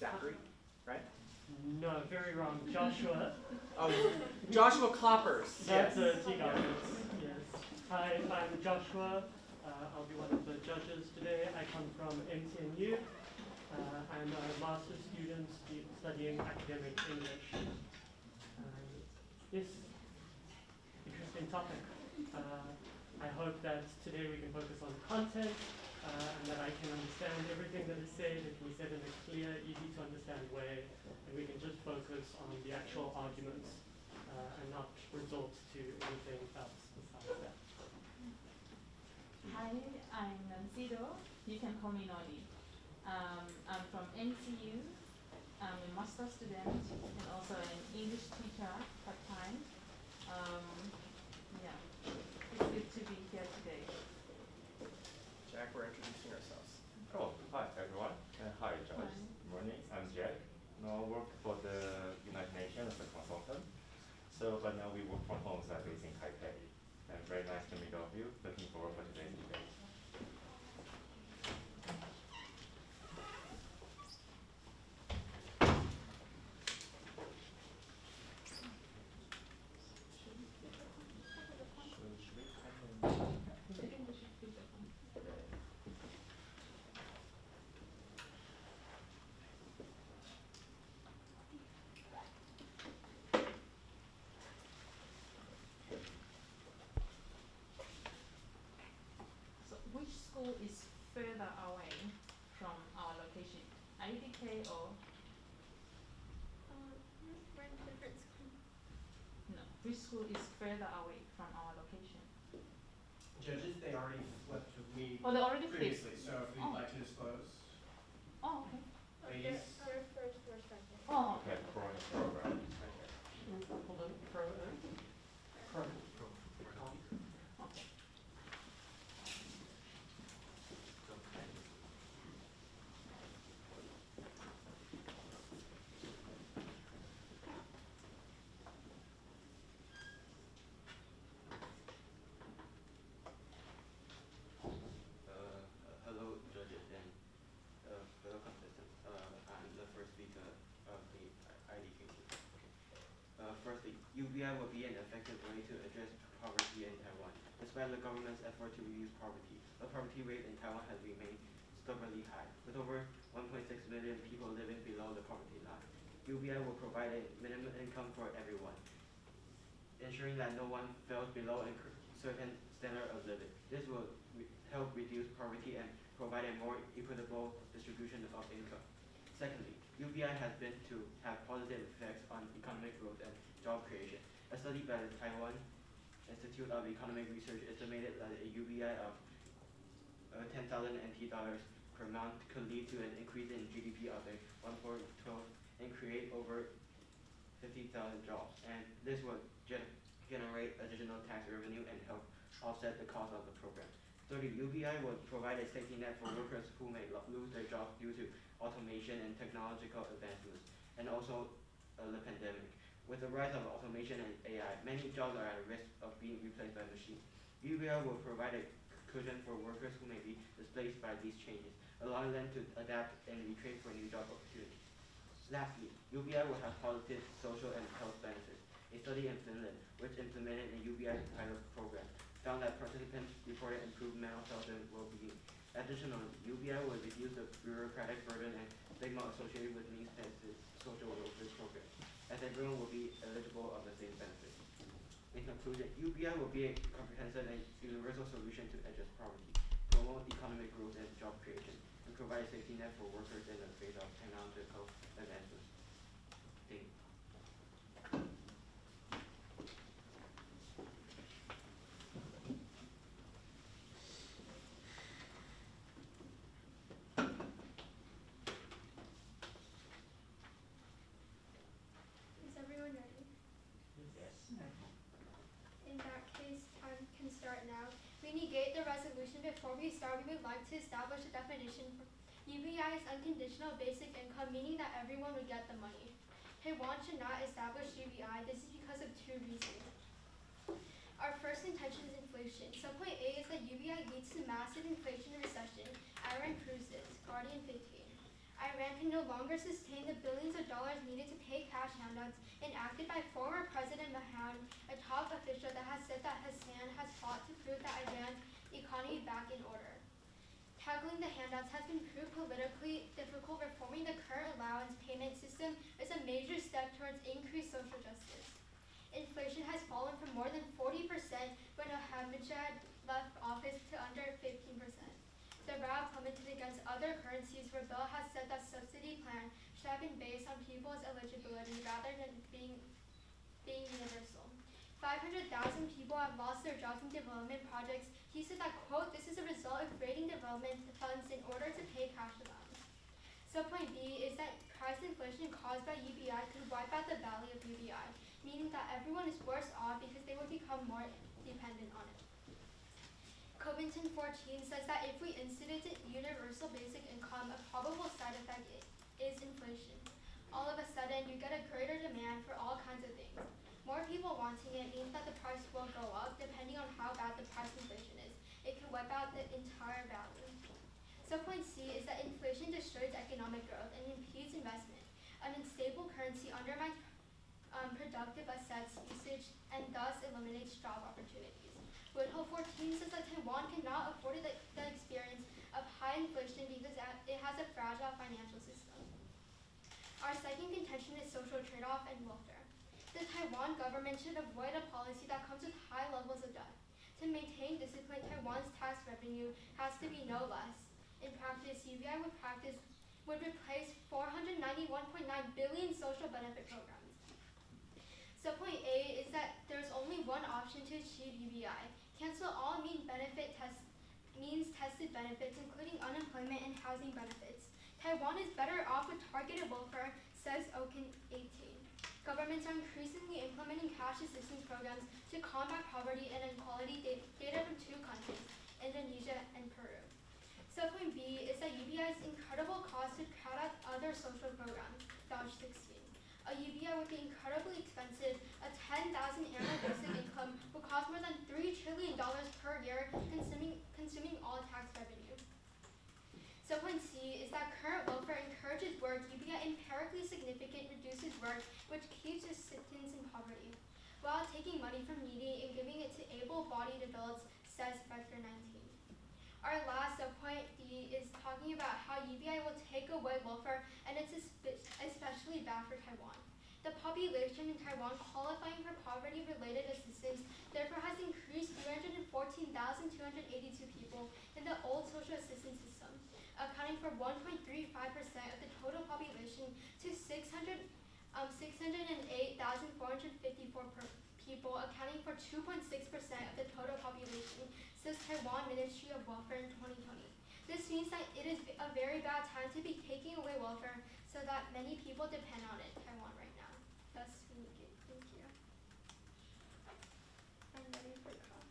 Zachary, right? No, very wrong. Joshua. Oh, Joshua Kloppers. That's a yes. Hi, I'm Joshua. I'll be one of the judges today. I come from MTNU. I'm a master's student studying academic English. Yes, interesting topic. I hope that today we can focus on content and that I can understand everything that is said. It can be said in a clear, easy to understand way, and we can just focus on the actual arguments and not resort to anything else besides that. Hi, I'm Nancido. You can call me Noli. I'm from NCU. I'm a master's student and also an English teacher part-time. Yeah, it's good to be here today. Jack, we're introducing ourselves. Oh, hi everyone. Hi Josh. Good morning. I'm Jack. Now I work for the United Nations as a consultant. But now we work from home, so I'm based in Taipei. And very nice to meet all of you. Looking forward for today's debate. So which school is further away from our location? IDK or? We're in different school. No, which school is further away from our location? Judges, they already flipped me Oh, they already previously, flipped. so if you'd like to disclose, Oh, okay. please. Our first or second. Oh, Okay, program. Hold on. Pro. okay. Hello, judges and fellow contestants. I'm the first speaker of the IDK group. Firstly, UBI will be an effective way to address poverty in Taiwan. Despite the government's effort to reduce poverty, the poverty rate in Taiwan has remained stubbornly high, with over 1.6 million people living below the poverty line. UBI will provide a minimum income for everyone, ensuring that no one falls below a certain standard of living. This will help reduce poverty and provide a more equitable distribution of income. Secondly, UBI has been to have positive effects on economic growth and job creation. A study by the Taiwan Institute of Economic Research estimated that a UBI of 10,000 NT dollars per month could lead to an increase in GDP of a 1.12 and create over 50,000 jobs. And this would generate additional tax revenue and help offset the cost of the program. Thirdly, UBI will provide a safety net for workers who may lose their jobs due to automation and technological advancements, and also the pandemic. With the rise of automation and AI, many jobs are at risk of being replaced by machines. UBI will provide a cushion for workers who may be displaced by these changes, allowing them to adapt and retrain for new job opportunities. Lastly, UBI will have positive social and health benefits. A study in Finland, which implemented a UBI pilot program, found that participants reported improved mental health and well-being. Additionally, UBI will reduce the bureaucratic burden and stigma associated with means-tested social welfare programs, as everyone will be eligible of the same benefits. In conclusion, UBI will be a comprehensive and universal solution to address poverty, promote economic growth and job creation, and provide a safety net for workers in the face of technological advancements. Thank you. Is everyone ready? Yes. In that case, time can start now. We negate the resolution. Before we start, we would like to establish a definition for UBI is unconditional basic income, meaning that everyone would get the money. Taiwan should not establish UBI. This is because of two reasons. Our first intention is inflation. Subpoint A is that UBI leads to massive inflation and recession. Aaron proves this. Guardian 15. Iran can no longer sustain the billions of dollars needed to pay cash handouts enacted by former President Mahan, a top official that has said that Hassan has fought to prove that Iran's economy back in order. Tackling the handouts has been proved politically difficult. Reforming the current allowance payment system is a major step towards increased social justice. Inflation has fallen from more than 40% when Ahmadinejad left office to under 15%. The RAL plummeted against other currencies. Rebel has said that subsidy plan should have been based on people's eligibility rather than being universal. 500,000 people have lost their jobs in development projects. He said that, quote, this is a result of creating development funds in order to pay cash allowance. Subpoint B is that price inflation caused by UBI could wipe out the value of UBI, meaning that everyone is worse off because they would become more dependent on it. Covington 14 says that if we instituted universal basic income, a probable side effect is inflation. All of a sudden, you get a greater demand for all kinds of things. More people wanting it means that the price will go up depending on how bad the price inflation is. It can wipe out the entire value. Subpoint C is that inflation destroys economic growth and impedes investment. An unstable currency undermines productive assets usage and thus eliminates job opportunities. Woodhull 14 says that Taiwan cannot afford the experience of high inflation because it has a fragile financial system. Our second contention is social trade-off and welfare. The Taiwan government should avoid a policy that comes with high levels of debt. To maintain discipline, Taiwan's tax revenue has to be no less. In practice, UBI would replace 491.9 billion social benefit programs. Subpoint A is that there's only one option to achieve UBI. Cancel all means tested benefits, including unemployment and housing benefits. Taiwan is better off with targeted welfare, says Oken 18. Governments are increasingly implementing cash assistance programs to combat poverty and inequality. Data from two countries, Indonesia and Peru. Subpoint B is that UBI's incredible cost to crowd out other social programs, Dodge 16. A UBI would be incredibly expensive. A 10,000 annual basic income would cost more than $3 trillion per year, consuming all tax revenue. Subpoint C is that current welfare encourages work. UBI empirically significant reduces work, which keeps recipients in poverty, while taking money from needy and giving it to able-bodied adults, says Vector 19. Our last subpoint D is talking about how UBI will take away welfare, and it's especially bad for Taiwan. The population in Taiwan qualifying for poverty-related assistance therefore has increased 314,282 people in the old social assistance system, accounting for 1.35% of the total population to 608,454 people, accounting for 2.6% of the total population, says Taiwan Ministry of Welfare in 2020. This means that it is a very bad time to be taking away welfare so that many people depend on it in Taiwan right now. Thus, we need it. Thank you. I'm ready for class.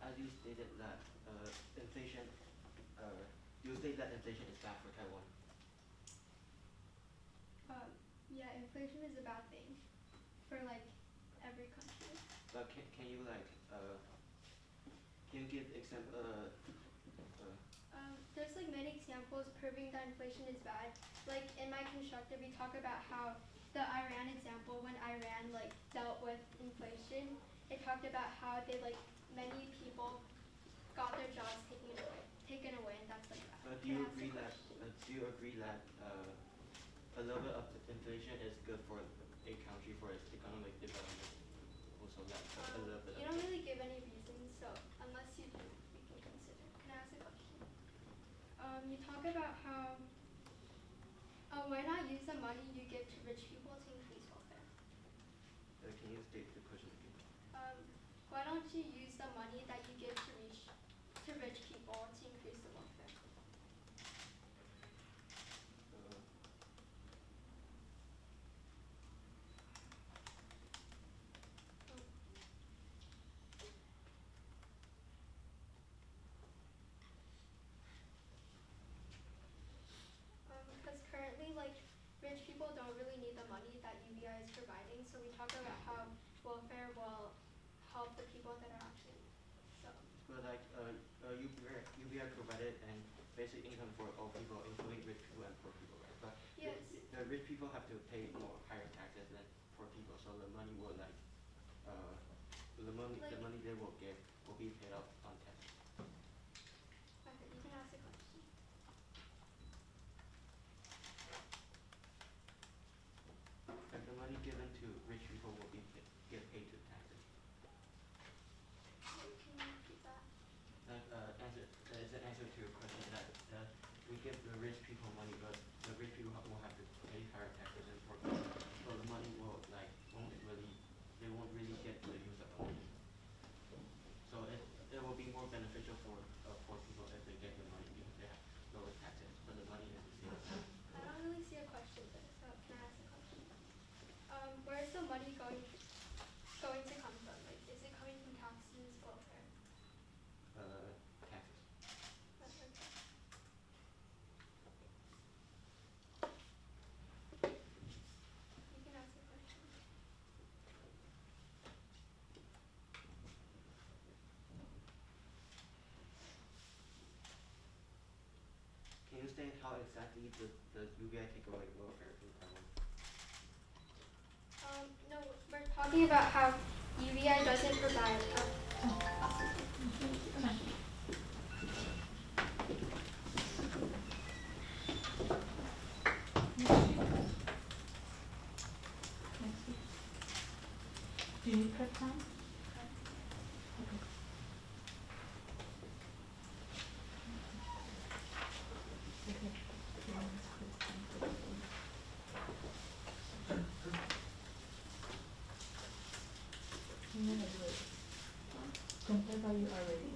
As you stated that inflation, you state that inflation is bad for Taiwan. Yeah, inflation is a bad thing for like every country. But can you like can you give example? There's like many examples proving that inflation is bad. Like in my constructive, we talk about how the Iran example, when Iran like dealt with inflation, it talked about how they like many people got their jobs taken away, and that's like bad. But do you agree that a little bit of inflation is good for a country for its economic development? Also, that a little bit. You don't really give any reasons, so unless you do, we can consider. Can I ask a question? You talk about how why not use the money you give to rich people to increase welfare? Can you state the question again? Why don't you use the money that you give to rich people to increase the welfare? Because currently, like, rich rich people don't really need the money that UBI is providing, so we talk about how welfare will help the people that are actually so. But like UBI provided an basic income for all people, including rich people and poor people, right? But Yes. the rich people have to pay more higher taxes than poor people, so the money will the money they will get will be paid out on taxes. Okay, you can ask a question. Like the money given to rich people will get paid to taxes. Can you repeat that? It's an answer to your question that we give the rich people money, but the rich people will have to pay higher taxes than poor people. So the money will they won't really get the use of the money. So it will be more beneficial for poor people if they get the money because they have lower taxes, but the money is the same. I don't really see a question there, so can I ask a question? Where's the money going to come from? Like, is it coming from taxes, welfare? Taxes. Okay. You can ask a question. Can you state how exactly the UBI take away welfare in Taiwan? No, we're talking about how UBI doesn't provide. Next week. Do you need prep time? Okay. Okay. Whenever you are ready.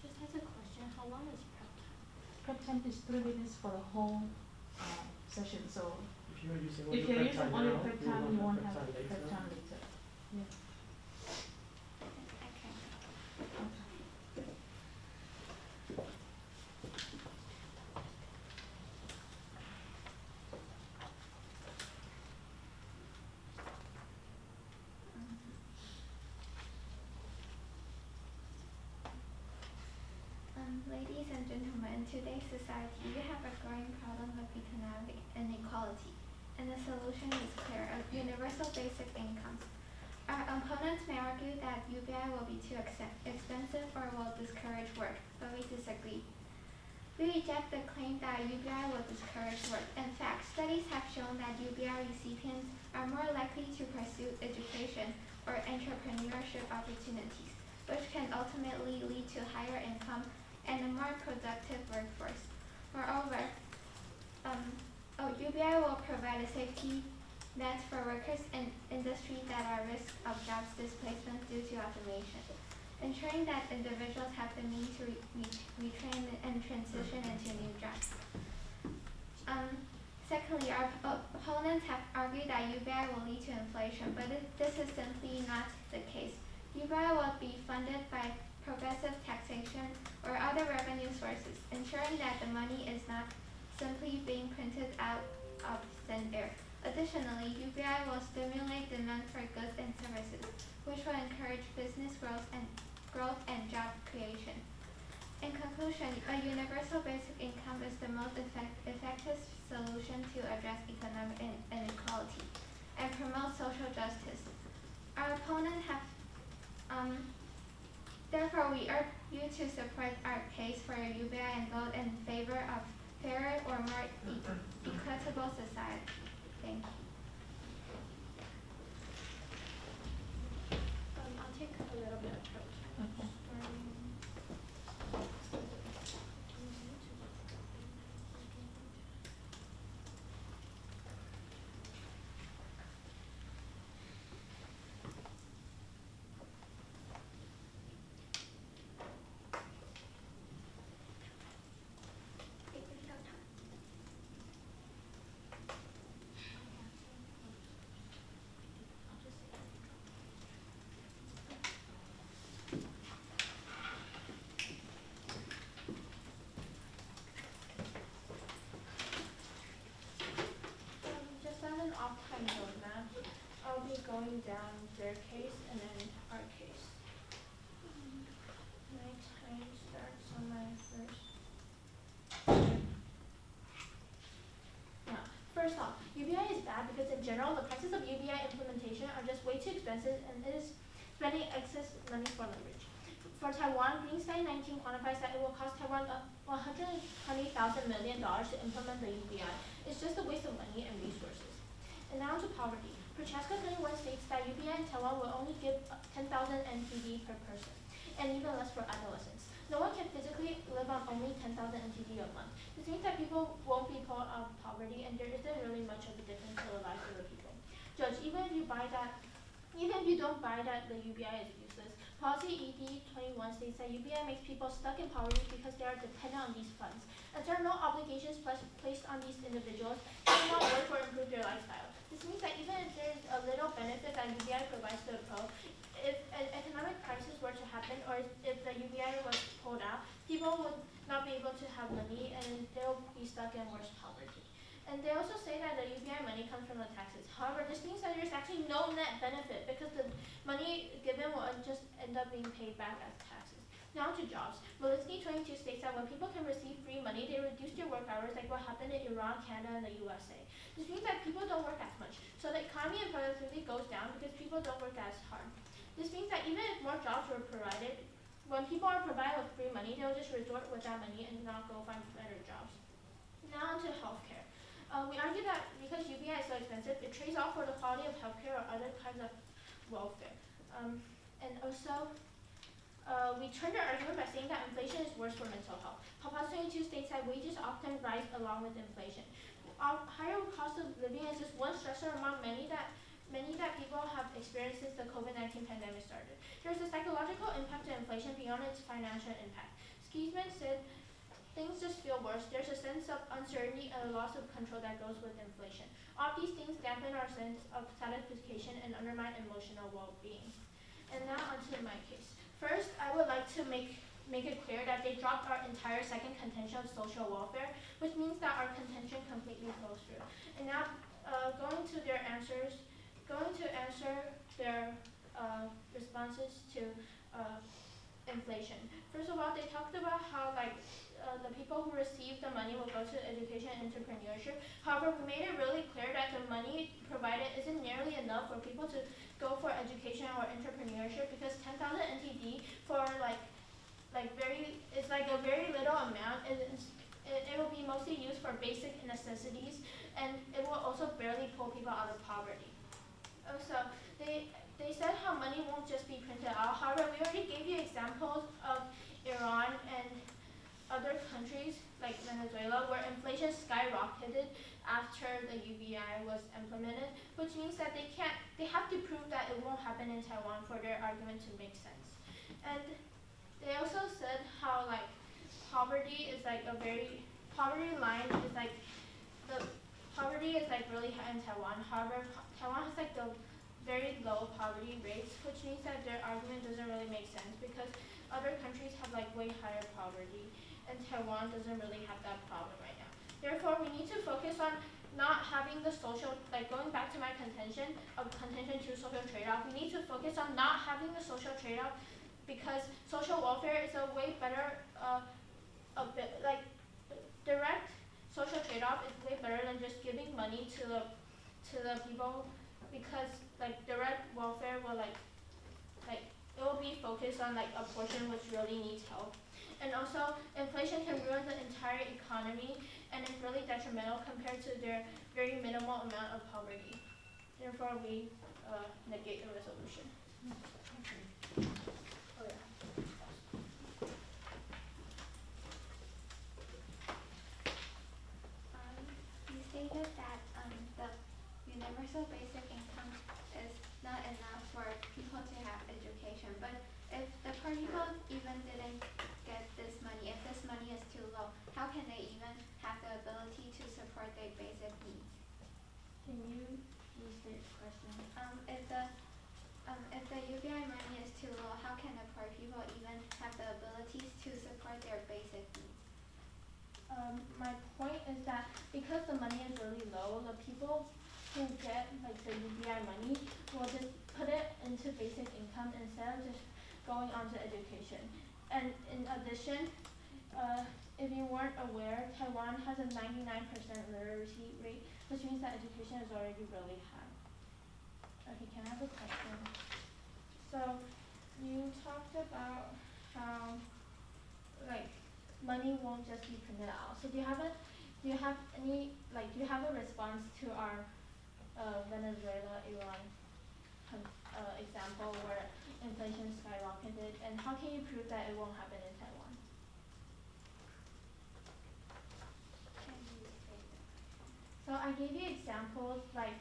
Just has a question. How long is prep time? Prep time is 3 minutes for the whole session, so If you're using if you're using only now, prep time, you won't have prep prep later. time later. Yeah. Okay. Okay. Ladies and gentlemen, in today's society, we have a growing problem of economic inequality, and the solution is clear: a universal basic income. Our opponents may argue that UBI will be too expensive or will discourage work, but we disagree. We reject the claim that UBI will discourage work. In fact, studies have shown that UBI recipients are more likely to pursue education or entrepreneurship opportunities, which can ultimately lead to higher income and a more productive workforce. Moreover, UBI will provide a safety meant for workers in industries that are at risk of jobs displacement due to automation, ensuring that individuals have the means to retrain and transition into new jobs. Secondly, our opponents have argued that UBI will lead to inflation, but this is simply not the case. UBI will be funded by progressive taxation or other revenue sources, ensuring that the money is not simply being printed out of thin air. Additionally, UBI will stimulate demand for goods and services, which will encourage business growth and job creation. In conclusion, a universal basic income is the most effective solution to address economic inequality and promote social justice. Our opponents have, therefore, we urge you to support our case for a UBI and vote in favor of fairer or more equitable society. Thank you. I'll take a little bit of protest. Just as an off-time roadmap, I'll be going down their case and then our case. My time starts on my first. Now, first off, UBI is bad because in general the prices of UBI implementation are just way too expensive and it is spending excess money for leverage. For Taiwan, Greenstein 19 quantifies that it will cost Taiwan $120,000 million to implement the UBI. It's just a waste of money and resources. And now to poverty. Prochaska 21 states that UBI in Taiwan will only give 10,000 NTD per person, and even less for adolescents. No one can physically live on only 10,000 NTD a month. This means that people won't be pulled out of poverty, and there isn't really much of a difference to the lives of the people. Judge, even if you don't buy that the UBI is useless, Policy ED 21 states that UBI makes people stuck in poverty because they are dependent on these funds. As there are no obligations placed on these individuals, they cannot work or improve their lifestyle. This means that even if there is a little benefit that UBI provides to the pro, if an economic crisis were to happen or if the UBI was pulled out, people would not be able to have money and they'll be stuck in worse poverty. And they also say that the UBI money comes from the taxes. However, this means that there's actually no net benefit because the money given will just end up being paid back as taxes. Now to jobs. Malinsky 22 states that when people can receive free money, they reduce their work hours like what happened in Iran, Canada, and the USA. This means that people don't work as much. So the economy and productivity goes down because people don't work as hard. This means that even if more jobs were provided, when people are provided with free money, they'll just resort with that money and not go find better jobs. Now to healthcare. We argue that because UBI is so expensive, it trades off for the quality of healthcare or other kinds of welfare. And also, we turn our argument by saying that inflation is worse for mental health. Papa 22 states that wages often rise along with inflation. Higher cost of living is just one stressor among many that people have experienced since the COVID-19 pandemic started. There's a psychological impact to inflation beyond its financial impact. Skiesman said, things just feel worse. There's a sense of uncertainty and a loss of control that goes with inflation. All these things dampen our sense of satisfaction and undermine emotional well-being. And now onto my case. First, I would like to make it clear that they dropped our entire second contention of social welfare, which means that our contention completely falls through. And now, going to answer their responses to inflation. First of all, they talked about how the people who receive the money will go to education and entrepreneurship. However, we made it really clear that the money provided isn't nearly enough for people to go for education or entrepreneurship because 10,000 NTD for it's like a very little amount. It will be mostly used for basic necessities, and it will also barely pull people out of poverty. Also, they said how money won't just be printed out. However, we already gave you examples of Iran and other countries like Venezuela where inflation skyrocketed after the UBI was implemented, which means that they have to prove that it won't happen in Taiwan for their argument to make sense. And they also said how like poverty line is like the poverty is like really high in Taiwan. However, Taiwan has like the very low poverty rates, which means that their argument doesn't really make sense because other countries have like way higher poverty, and Taiwan doesn't really have that problem right now. Therefore, we need to focus on not having the social, like going back to my contention to social trade-off, we need to focus on not having the social trade-off because social welfare is a way better, direct social trade-off is way better than just giving money to the people because like direct welfare will like it will be focused on like a portion which really needs help. And also inflation can ruin the entire economy and it's really detrimental compared to their very minimal amount of poverty. Therefore we negate the resolution. Oh yeah. You stated that the universal basic income is not enough for people to have education, but if the poor people even didn't get this money, if this money is too low, how can they even have the ability to support their basic needs? Can you restate the question? If the UBI money is too low, how can the poor people even have the abilities to support their basic needs? My point is that because the money is really low, the people who get like the UBI money will just put it into basic income instead of just going on to education. And in addition, if you weren't aware, Taiwan has a 99% literacy rate, which means that education is already really high. Okay, can I have a question? So you talked about how like money won't just be printed out. So do you have a response to our Venezuela, Iran example where inflation skyrocketed, and how can you prove that it won't happen in Taiwan? Can you say that? So I gave you examples like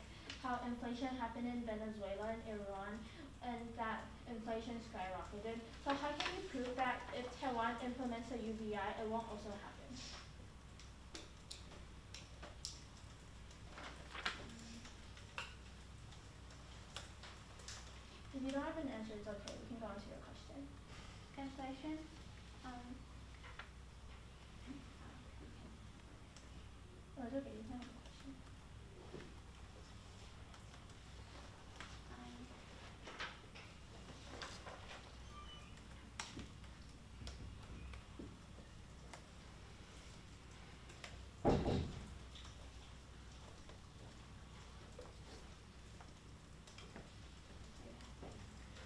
how inflation happened in Venezuela and Iran and that inflation skyrocketed. So how can you prove that if Taiwan implements a UBI, it won't also happen? If you don't have an answer, it's okay. We can go on to your question. Inflation, Oh, it's okay. You can have a question.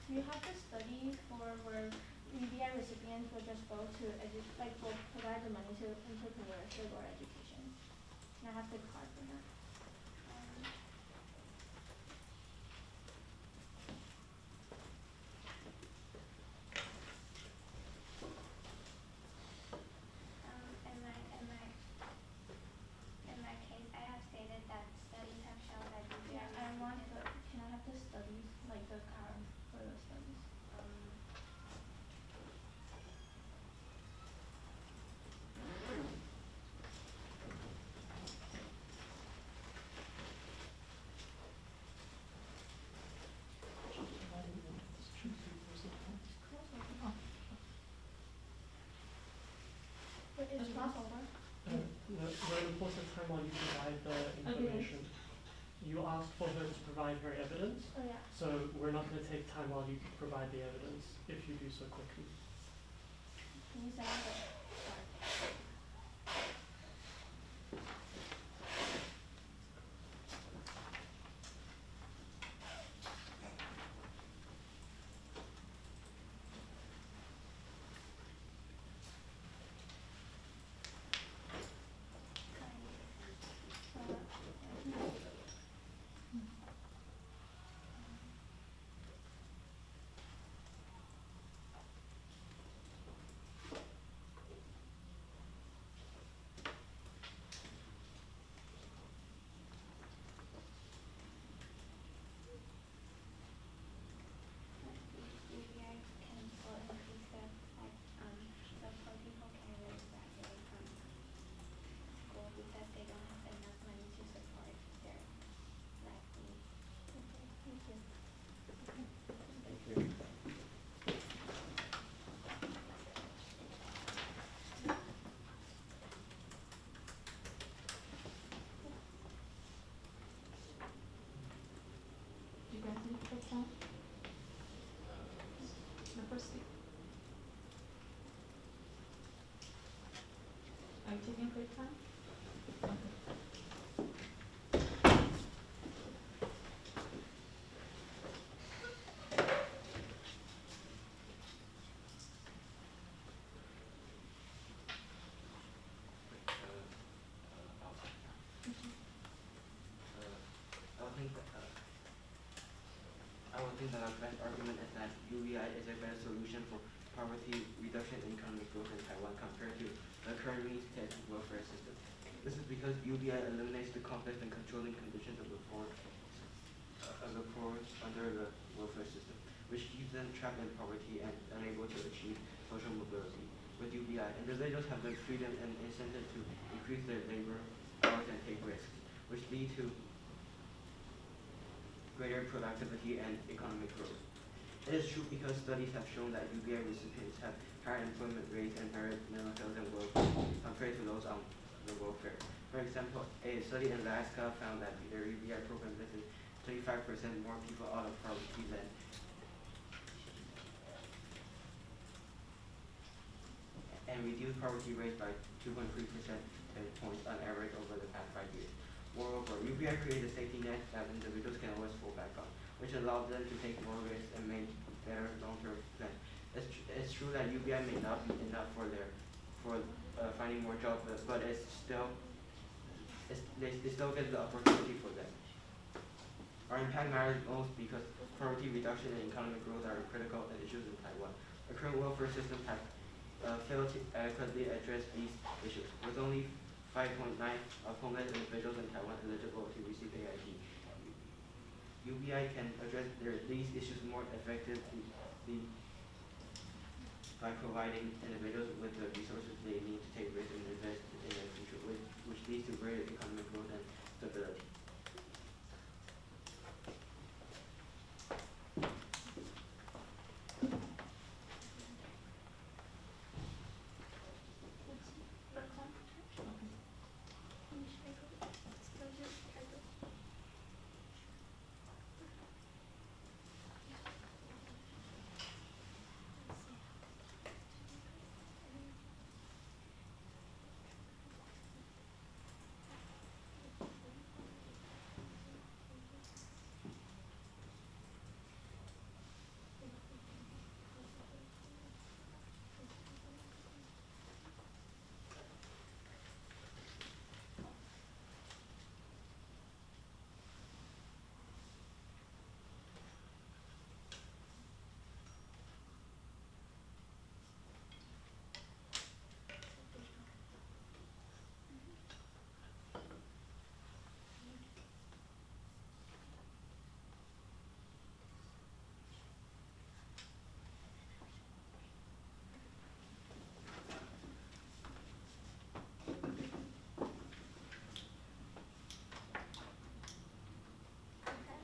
Do you have the study for where UBI recipients will just go to will provide the money to entrepreneurship or education? And I have the card for that. in my case, I have stated that studies have shown that UBI Yeah, can I have the studies, like the card for the studies? Wait, is crossover? We're in the course of time while you provide the information. You asked for her to provide her evidence, Oh yeah. so we're not going to take time while you provide the evidence if you do so quickly. Can you send me the card? taking quick time? Okay. I would think that our best argument is that UBI is a better solution for poverty reduction and economic growth in Taiwan compared to the current means-tested welfare system. This is because UBI eliminates the complex and controlling conditions of the poor under the welfare system, which keeps them trapped in poverty and unable to achieve social mobility. With UBI, individuals have the freedom and incentive to increase their labor hours and take risks, which lead to greater productivity and economic growth. It is true because studies have shown that UBI recipients have higher employment rates and better mental health and well-being compared to those on the welfare. For example, a study in Alaska found that their UBI program lifted 35% more people out of poverty than and reduced poverty rates by 2.3% points on average over the past 5 years. Moreover, UBI creates a safety net that individuals can always fall back on, which allows them to take more risks and make better long-term plans. It's true that UBI may not be enough for finding more jobs, but it still gives the opportunity for them. Our impact matters most because poverty reduction and economic growth are critical issues in Taiwan. The current welfare system has failed to adequately address these issues, with only 5.9 of homeless individuals in Taiwan eligible to receive AID. UBI can address these issues more effectively by providing individuals with the resources they need to take risks and invest in their future, which leads to greater economic growth and stability.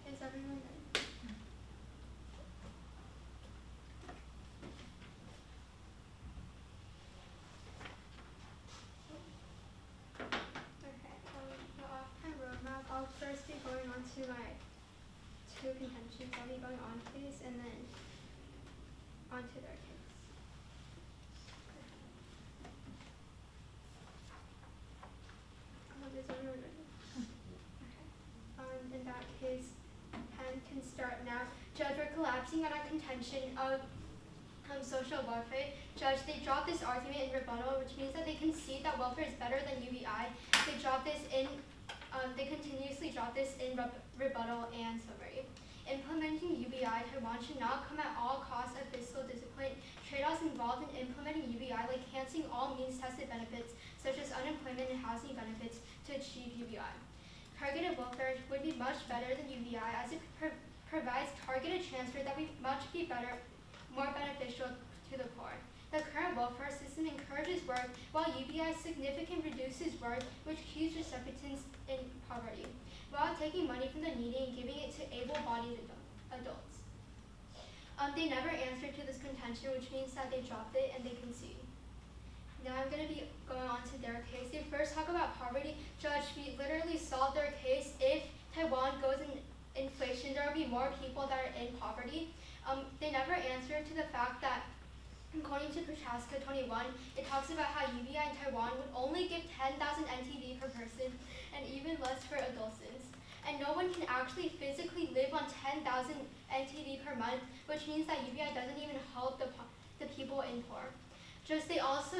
Is everyone ready? Okay, the off-time roadmap, I'll first be going on to my two contentions. I'll be going on case and then onto their case. Is everyone ready? Okay. In that case, pen can start now. Judge, we're collapsing on a contention of social welfare. Judge, they dropped this argument in rebuttal, which means that they concede that welfare is better than UBI. They continuously drop this in rebuttal and summary. Implementing UBI, Taiwan should not come at all costs of fiscal discipline. Trade-offs involved in implementing UBI, like canceling all means-tested benefits, such as unemployment and housing benefits, to achieve UBI. Targeted welfare would be much better than UBI, as it provides targeted transfer that would much be better, more beneficial to the poor. The current welfare system encourages work, while UBI significantly reduces work, which keeps recipients in poverty, while taking money from the needy and giving it to able-bodied adults. They never answered to this contention, which means that they dropped it and they concede. Now I'm going to be going on to their case. They first talk about poverty. Judge, we literally solved their case. If Taiwan goes in inflation, there will be more people that are in poverty. They never answered to the fact that According to Prochaska 21, it talks about how UBI in Taiwan would only give 10,000 NTD per person and even less for adolescents. And no one can actually physically live on 10,000 NTD per month, which means that UBI doesn't even help the people in poor. They also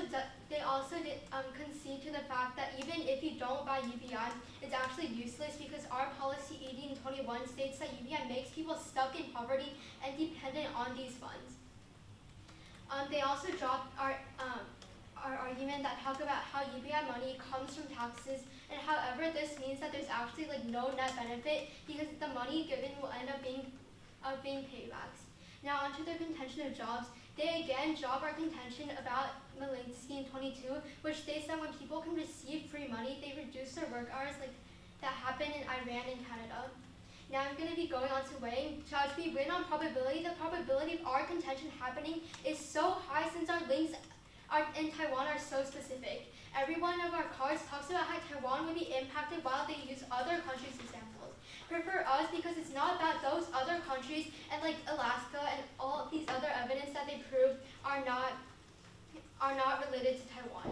concede to the fact that even if you don't buy UBI, it's actually useless because our policy 1821 states that UBI makes people stuck in poverty and dependent on these funds. They also dropped our argument that talk about how UBI money comes from taxes, and however this means that there's actually like no net benefit because the money given will end up being paybacks. Now onto their contention of jobs. They again drop our contention about Malinsky in 22, which states that when people can receive free money, they reduce their work hours like that happened in Iran and Canada. Now I'm going to be going on to weighing. Judge, we win on probability. The probability of our contention happening is so high since our links in Taiwan are so specific. Every one of our cards talks about how Taiwan would be impacted while they use other countries' examples. Prefer us because it's not about those other countries and like Alaska and all these other evidence that they prove are not related to Taiwan.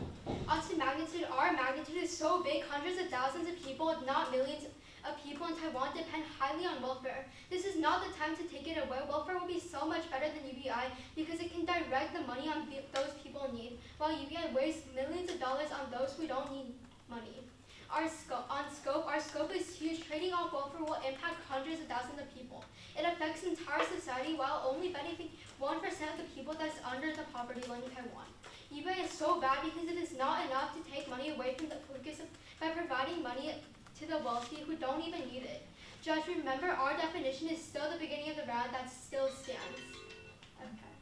On to magnitude, our magnitude is so big, hundreds of thousands of people, if not millions of people in Taiwan depend highly on welfare. This is not the time to take it away. Welfare will be so much better than UBI because it can direct the money on those people in need, while UBI wastes millions of dollars on those who don't need money. Our scope is huge. Trading off welfare will impact hundreds of thousands of people. It affects entire society while only benefiting 1% of the people that's under the poverty line in Taiwan. UBI is so bad because it is not enough to take money away from the focus by providing money to the wealthy who don't even need it. Judge, remember our definition is still the beginning of the round that still stands. Okay,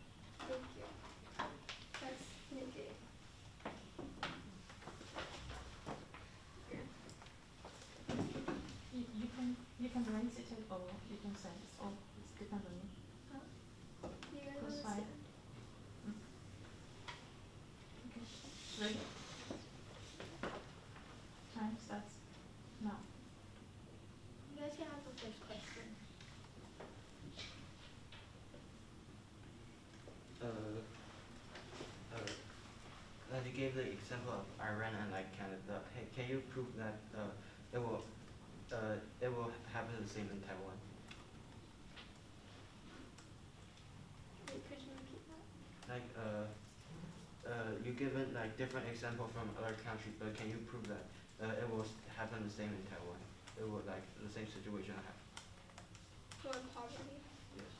thank you. That's Nikki. You can raise it or you can send it. Oh, it depends on you. Crossfire. Okay. Ready? Time starts now. You guys can have the first question. You gave the example of Iran and like Canada. Hey, can you prove that it will happen the same in Taiwan? Wait, could you repeat that? Like you given like different example from other countries, but can you prove that it will happen the same in Taiwan? It will like the same situation happen. For poverty. Yes.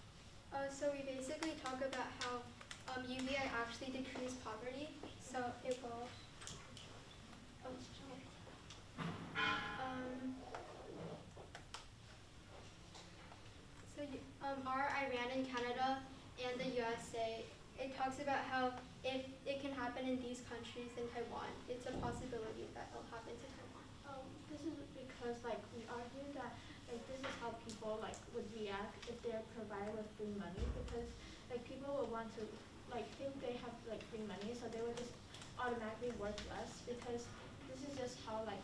So we basically talk about how UBI actually decrease poverty. So it will. Our Iran and Canada and the USA, it talks about how if it can happen in these countries in Taiwan, it's a possibility that it'll happen to Taiwan. This is because like we argue that like this is how people like would react if they're provided with free money, because like people would want to like think they have like free money, so they would just automatically work less, because this is just how like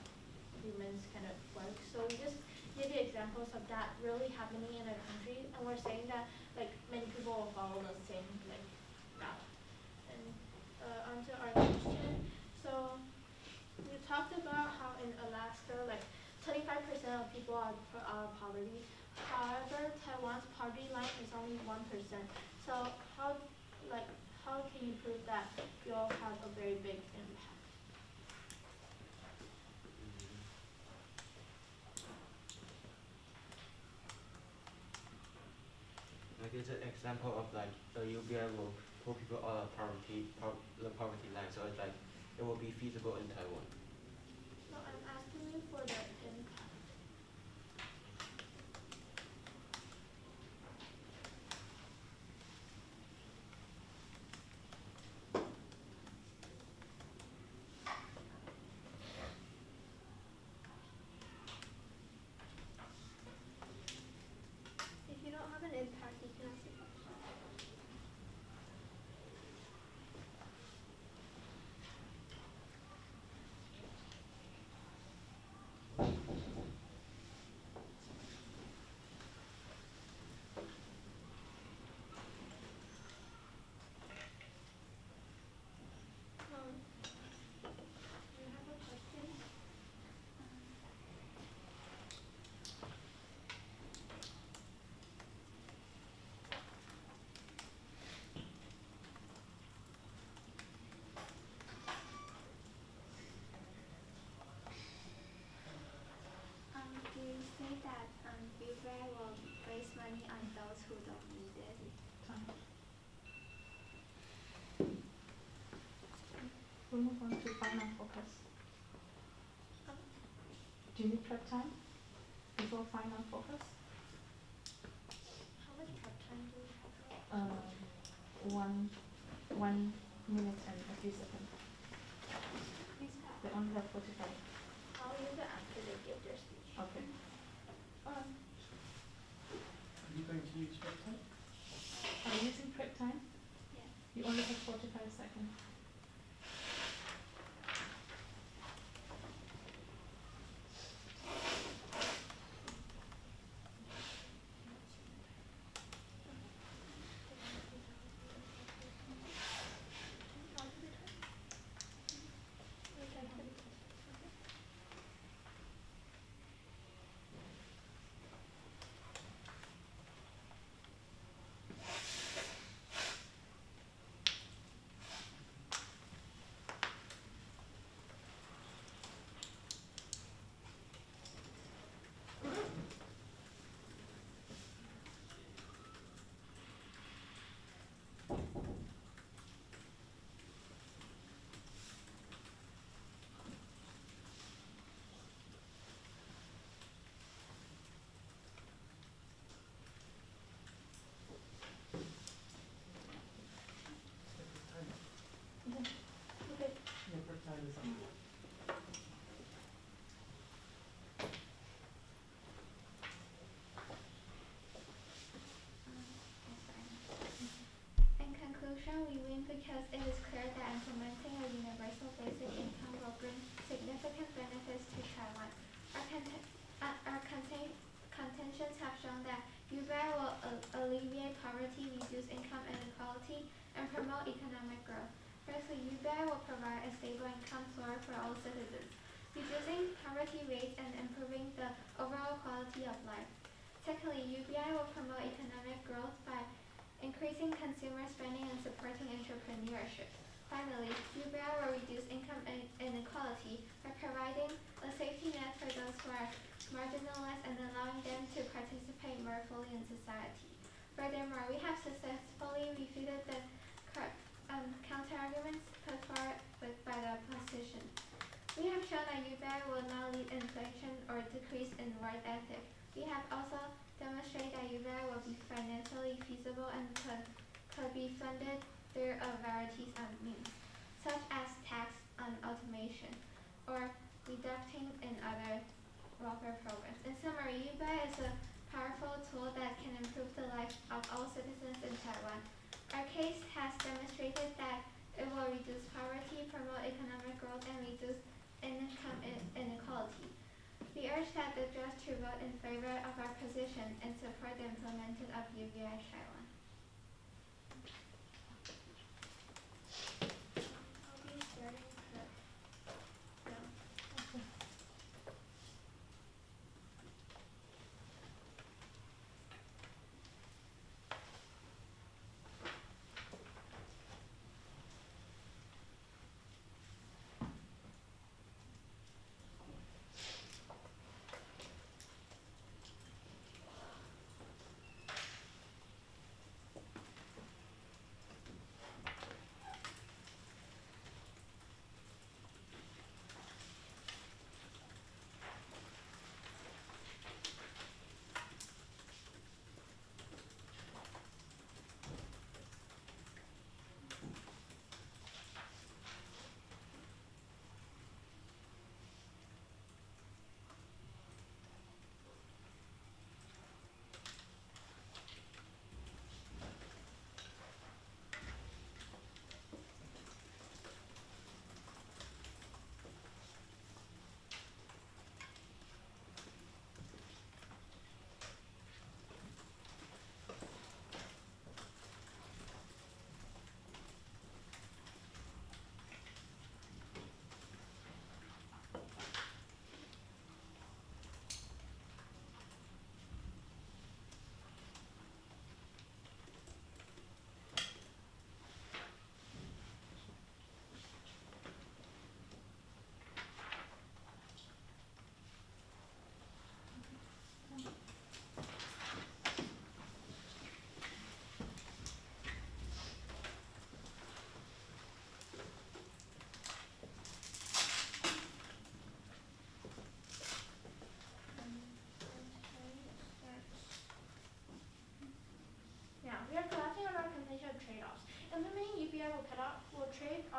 humans kind of work. So we just give you examples of that really happening in a country, and we're saying that like many people will follow the same like route. And onto our question. So we talked about how in Alaska like 25% of people are poverty. However, Taiwan's poverty line is only 1%. So how can you prove that you'll have a very big impact? Like it's an example of like the UBI will pull people out of the poverty line, so it's like it will be feasible in Taiwan. No, I'm asking you for the impact. If you don't have an impact, you can ask a question. Do you need prep time before final focus? How much prep time do we have? 1 minute and a few seconds. They only have 45. I'll use it after they give their speech. Okay. Are you going to use prep time? Are you using prep time? Yeah. You only have 45 seconds. Your prep time is up. In conclusion, we win because it is clear that implementing a universal basic income will bring significant benefits to Taiwan. Our contentions have shown that UBI will alleviate poverty, reduce income inequality, and promote economic growth. Firstly, UBI will provide a stable income floor for all citizens, reducing poverty rates and improving the overall quality of life. Secondly, UBI will promote economic growth by increasing consumer spending and supporting entrepreneurship. Finally, UBI will reduce income inequality by providing a safety net for those who are marginalized and allowing them to participate more fully in society. Furthermore, we have successfully refuted the counter-arguments put forward by the opposition. We have shown that UBI will not lead inflation or decrease in work ethic. We have also demonstrated that UBI will be financially feasible and could be funded through a variety of means, such as tax on automation or reducting in other welfare programs. In summary, UBI is a powerful tool that can improve the lives of all citizens in Taiwan. Our case has demonstrated that it will reduce poverty, promote economic growth, and reduce income inequality. We urge that the judge to vote in favor of our position and support the implementation of UBI Taiwan. I'll be starting prep now.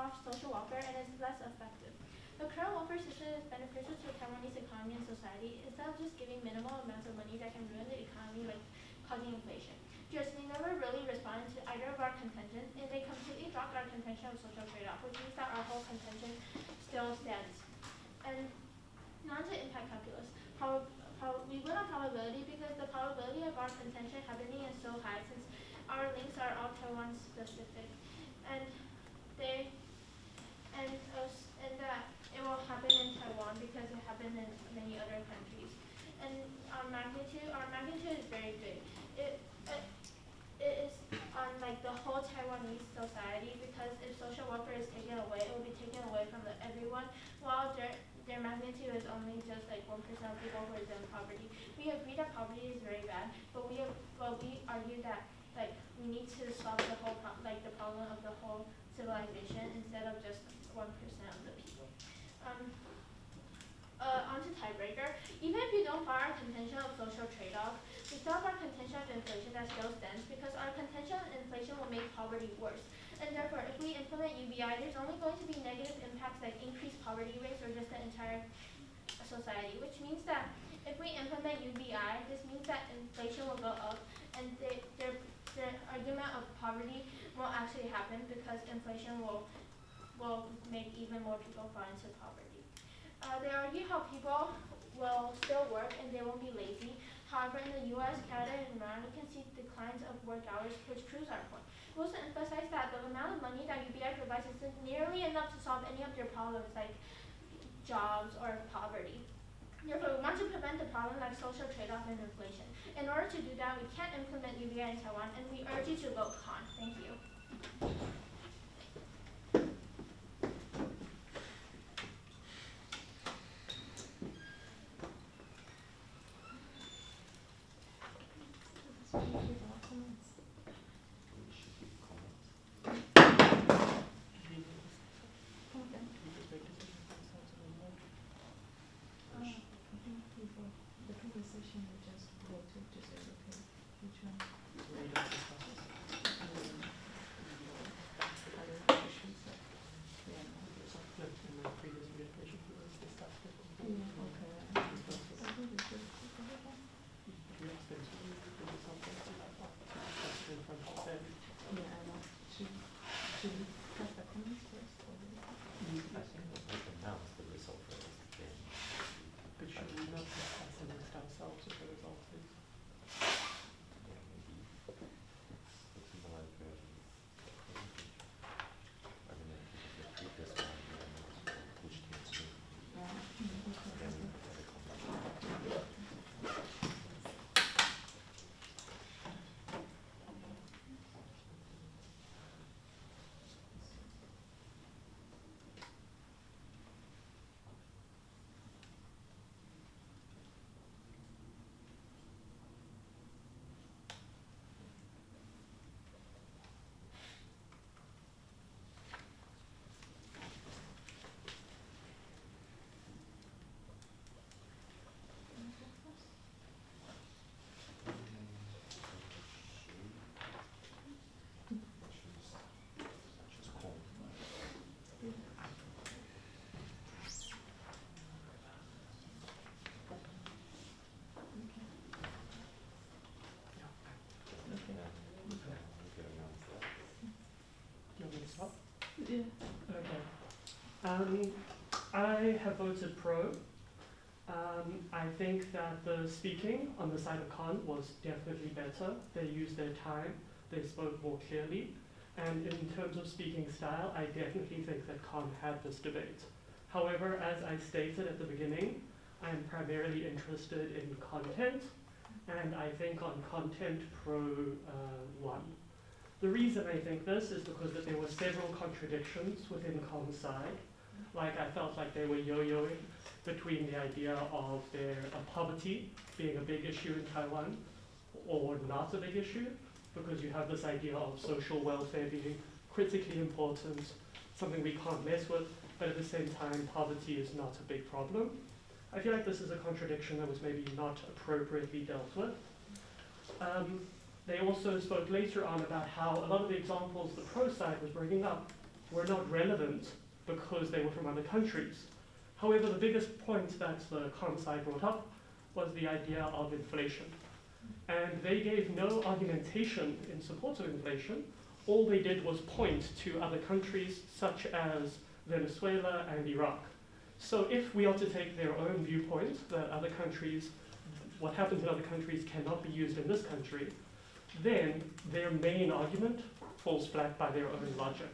off social welfare and is less effective. The current welfare system is beneficial to the Taiwanese economy and society instead of just giving minimal amounts of money that can ruin the economy, like causing inflation. Just they never really responded to either of our contention, and they completely dropped our contention of social trade-off, which means that our whole contention still stands. And now to impact calculus. We went on probability because the probability of our contention happening is so high since our links are all Taiwan specific, and that it will happen in Taiwan because it happened in many other countries. And our magnitude is very big. It is on like the whole Taiwanese society, because if social welfare is taken away, it will be taken away from everyone, while their magnitude is only just like 1% of people who are in poverty. We agree that poverty is very bad, but we argue that like we need to solve the whole the problem of the whole civilization instead of just 1% of the people. On to tiebreaker. Even if you don't buy our contention of social trade-off, we still have our contention of inflation that still stands, because our contention of inflation will make poverty worse. And therefore, if we implement UBI, there's only going to be negative impacts like increased poverty rates or just the entire society, which means that if we implement UBI, this means that inflation will go up, and their argument of poverty won't actually happen because inflation will make even more people fall into poverty. They argue how people will still work and they won't be lazy. However, in the US, Canada, and Iran, we can see declines of work hours, which proves our point. We also emphasize that the amount of money that UBI provides isn't nearly enough to solve any of their problems like jobs or poverty. Therefore, we want to prevent the problem like social trade-off and inflation. In order to do that, we can't implement UBI in Taiwan, and we urge you to vote con. Thank you. Okay. I have voted pro. I think that the speaking on the side of con was definitely better. They used their time, they spoke more clearly, and in terms of speaking style, I definitely think that con had this debate. However, as I stated at the beginning, I am primarily interested in content, and I think on content pro won. The reason I think this is because that there were several contradictions within con's side. Like I felt like they were yo-yoing between the idea of their poverty being a big issue in Taiwan or not a big issue, because you have this idea of social welfare being critically important, something we can't mess with, but at the same time poverty is not a big problem. I feel like this is a contradiction that was maybe not appropriately dealt with. They also spoke later on about how a lot of the examples the pro side was bringing up were not relevant because they were from other countries. However, the biggest point that the ComSci brought up was the idea of inflation. And they gave no argumentation in support of inflation. All they did was point to other countries such as Venezuela and Iraq. So if we are to take their own viewpoint that other countries, what happens in other countries cannot be used in this country, then their main argument falls flat by their own logic.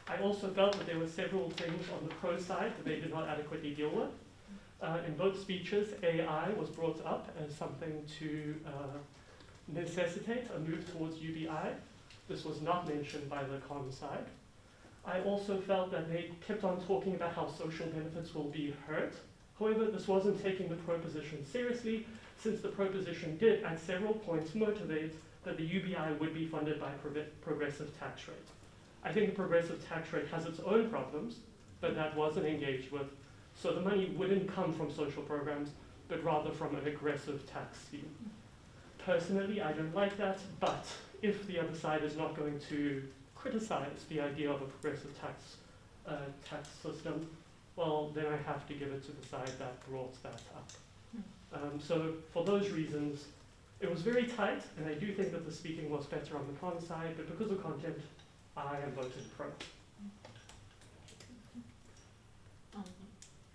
I also felt that there were several things on the pro side that they did not adequately deal with. In both speeches, AI was brought up as something to necessitate a move towards UBI. This was not mentioned by the com side. I also felt that they kept on talking about how social benefits will be hurt. However, this wasn't taking the proposition seriously, since the proposition did at several points motivate that the UBI would be funded by progressive tax rate. I think the progressive tax rate has its own problems, but that wasn't engaged with. So the money wouldn't come from social programs, but rather from an aggressive tax scheme. Personally, I don't like that, but if the other side is not going to criticize the idea of a progressive tax system, well, then I have to give it to the side that brought that up. So for those reasons, it was very tight, and I do think that the speaking was better on the con side, but because of content, I am voted pro.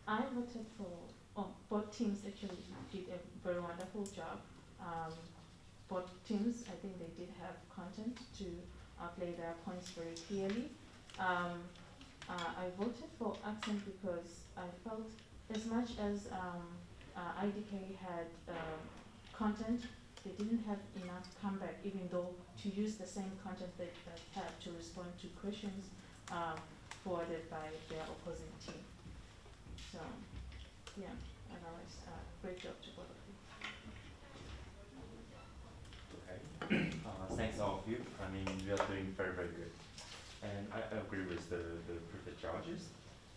I voted for, both teams actually did a very wonderful job. Both teams, I think they did have content to play their points very clearly. I voted for Ascent because I felt as much as IDK had content, they didn't have enough comeback, even though to use the same content that had to respond to questions forwarded by their opposing team. So, yeah, otherwise, great job to both of you. Okay. Thanks all of you. I mean, you are doing very, very good. And I agree with the previous judges.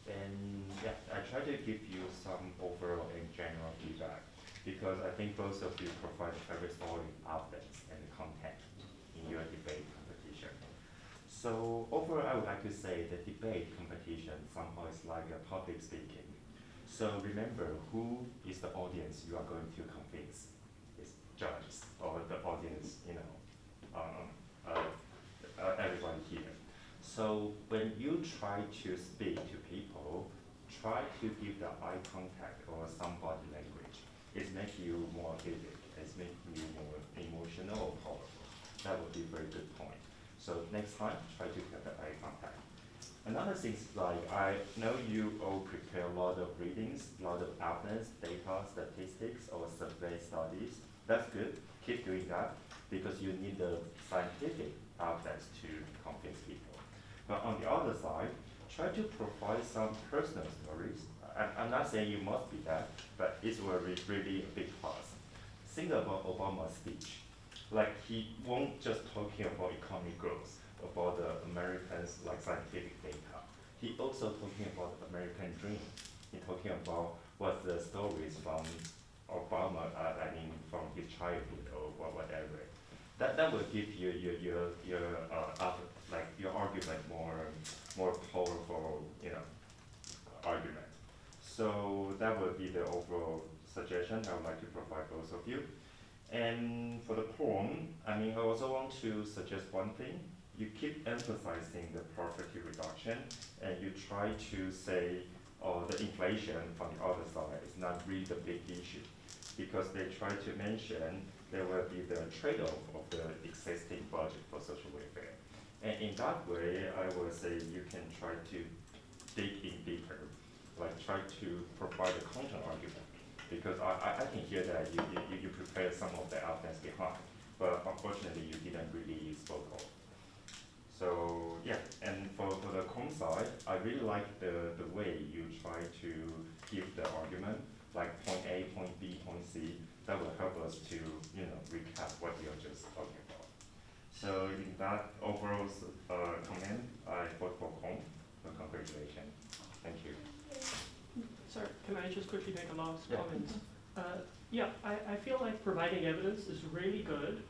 And yeah, I try to give you some overall and general feedback because I think both of you provide very solid outlets and content in your debate competition. So overall, I would like to say the debate competition somehow is like a public speaking. So remember, who is the audience you are going to convince? It's judges or the audience, everybody here. So when you try to speak to people, try to give the eye contact or some body language. It makes you more vivid. It makes you more emotional or powerful. That would be a very good point. So next time, try to get the eye contact. Another thing is like, I know you all prepare a lot of readings, a lot of evidence, data, statistics, or survey studies. That's good. Keep doing that because you need the scientific evidence to convince people. But on the other side, try to provide some personal stories. I'm not saying you must be that, but it's really a big plus. Think about Obama's speech. Like he won't just talking about economic growth, about the Americans' like scientific data. He also talking about the American dream. He talking about what the stories from Obama, from his childhood or whatever. That will give you your argument more powerful, argument. So that would be the overall suggestion I would like to provide both of you. And for the poem, I also want to suggest one thing. You keep emphasizing the poverty reduction, and you try to say the inflation from the other side is not really the big issue, because they try to mention there will be the trade-off of the existing budget for social welfare. And in that way, I would say you can try to dig in deeper, like try to provide a counter argument, because I can hear that you prepared some of the evidence behind, but unfortunately you didn't really spoke of. So yeah, and for the com side, I really like the way you try to give the argument, like point A, point B, point C. That will help us to recap what you're just talking about. So in that overall comment, I vote for com. So congratulations. Thank you. Sorry, can I just quickly make a last comment? I feel like providing evidence is really good,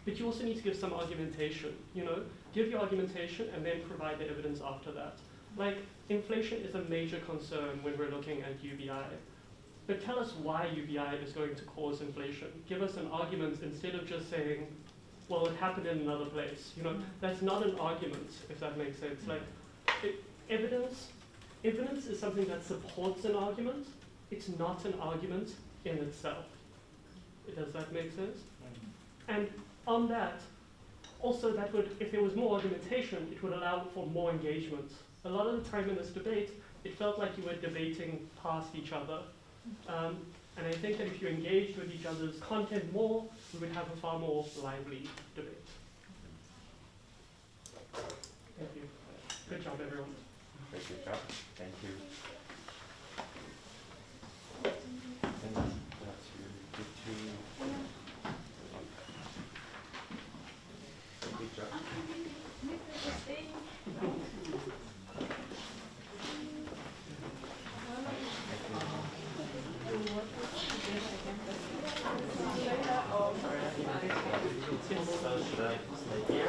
but you also need to give some argumentation, you know? Give your argumentation and then provide the evidence after that. Like, inflation is a major concern when we're looking at UBI. But tell us why UBI is going to cause inflation. Give us an argument instead of just saying, well, it happened in another place. You know, that's not an argument, if that makes sense. Like, evidence is something that supports an argument. It's not an argument in itself. Does that make sense? And on that, also that would, if there was more argumentation, it would allow for more engagement. A lot of the time in this debate, it felt like you were debating past each other. And I think that if you engaged with each other's content more, we would have a far more lively debate. Thank you. Good job, everyone. Very good job. Thank you. Good job. So should I stay here?